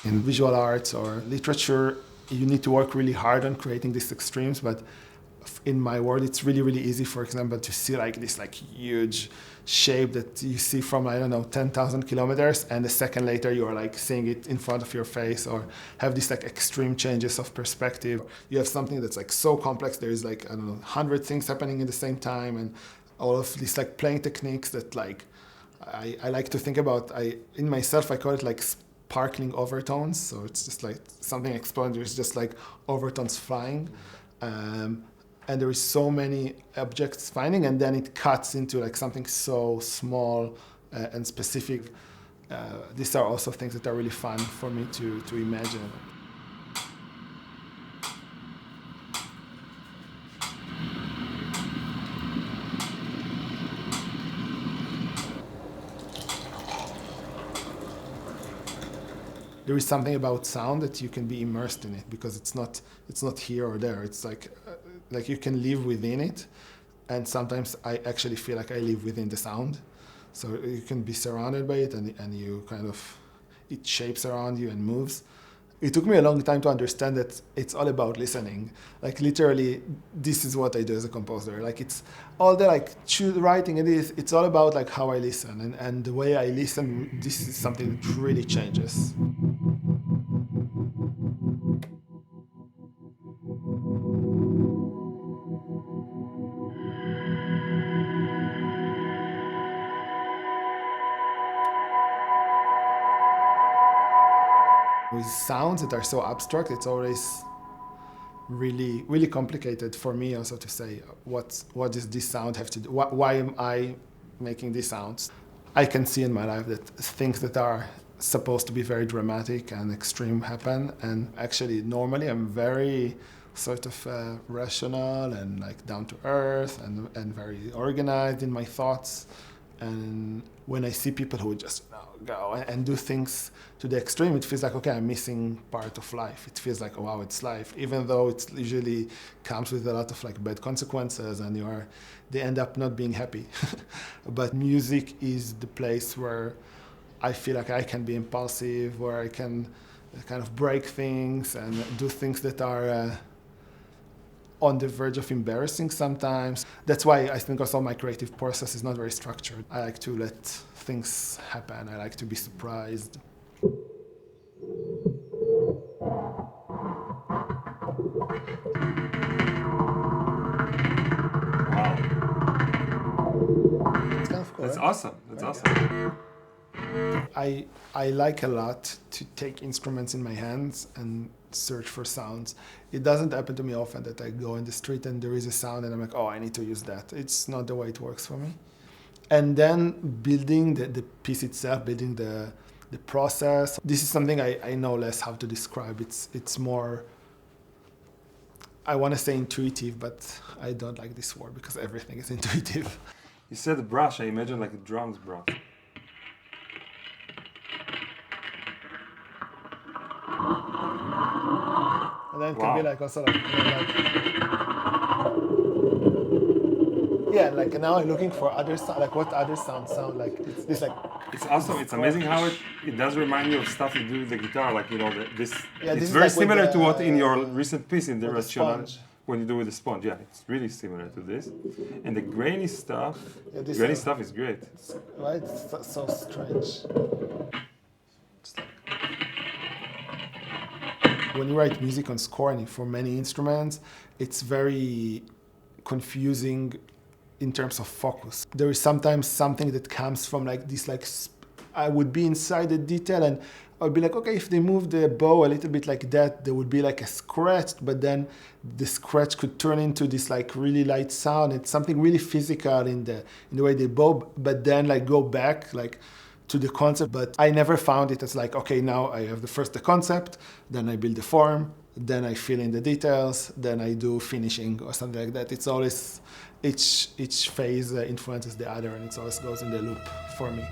In visual arts or literature, you need to work really hard on creating these extremes, but in my world, it's really, really easy, for example, to see like this like huge shape that you see from, 10,000 kilometers, and a second later you are like seeing it in front of your face, or have these like extreme changes of perspective. You have something that's like so complex, there is like, 100 things happening at the same time, and all of these like playing techniques that like, I like to think about, in myself, I call it like sparkling overtones. So it's just like something exploding, there's just like overtones flying. And there is so many objects finding, and then it cuts into like something so small and specific. These are also things that are really fun for me to imagine. There is something about sound that you can be immersed in it, because it's not here or there. It's like you can live within it, and sometimes I actually feel like I live within the sound. So you can be surrounded by it, and you kind of, it shapes around you and moves. It took me a long time to understand that it's all about listening. Like literally, this is what I do as a composer. Like it's all the like writing, it's all about like how I listen, and the way I listen. This is something that really changes. With sounds that are so abstract, it's always really, really complicated for me also to say what does this sound have to do? Why am I making these sounds? I can see in my life that things that are supposed to be very dramatic and extreme happen, and actually normally I'm very sort of rational and like down to earth and very organized in my thoughts. And when I see people who just go and do things to the extreme, it feels like, okay, I'm missing part of life. It feels like, oh, wow, it's life, even though it usually comes with a lot of like bad consequences, and they end up not being happy. But music is the place where I feel like I can be impulsive, where I can kind of break things and do things that are on the verge of embarrassing sometimes. That's why I think also my creative process is not very structured. I like to let things happen. I like to be surprised. It's kind of cool. That's right? awesome. That's awesome. I like a lot to take instruments in my hands and search for sounds. It doesn't happen to me often that I go in the street and there is a sound and I'm like, oh, I need to use that. It's not the way it works for me. And then building the piece itself, building the process. This is something I know less how to describe. It's more, I want to say intuitive, but I don't like this word because everything is intuitive. You said a brush, I imagine like a drums brush. And then it Wow. can be like also like yeah, like now I'm looking for other sound, like what other sounds sound like. It's like It's awesome. It's amazing how it does remind me of stuff you do with the guitar, like this. Yeah, It's this is very like with similar the- to what in your recent piece in the with the restaurant sponge. when you do with the sponge. Yeah, it's really similar to this. And the grainy stuff, Yeah, this grainy is- stuff is great. right? It's so strange. When you write music on scoring for many instruments, it's very confusing in terms of focus. There is sometimes something that comes from like this, like I would be inside the detail and I would be like, okay, if they move the bow a little bit like that, there would be like a scratch, but then the scratch could turn into this like really light sound. It's something really physical in the way they bow, but then like go back like to the concept. But I never found it as like, okay, now I have the concept, then I build the form, then I fill in the details, then I do finishing or something like that. It's always, each phase influences the other, and it always goes in the loop for me.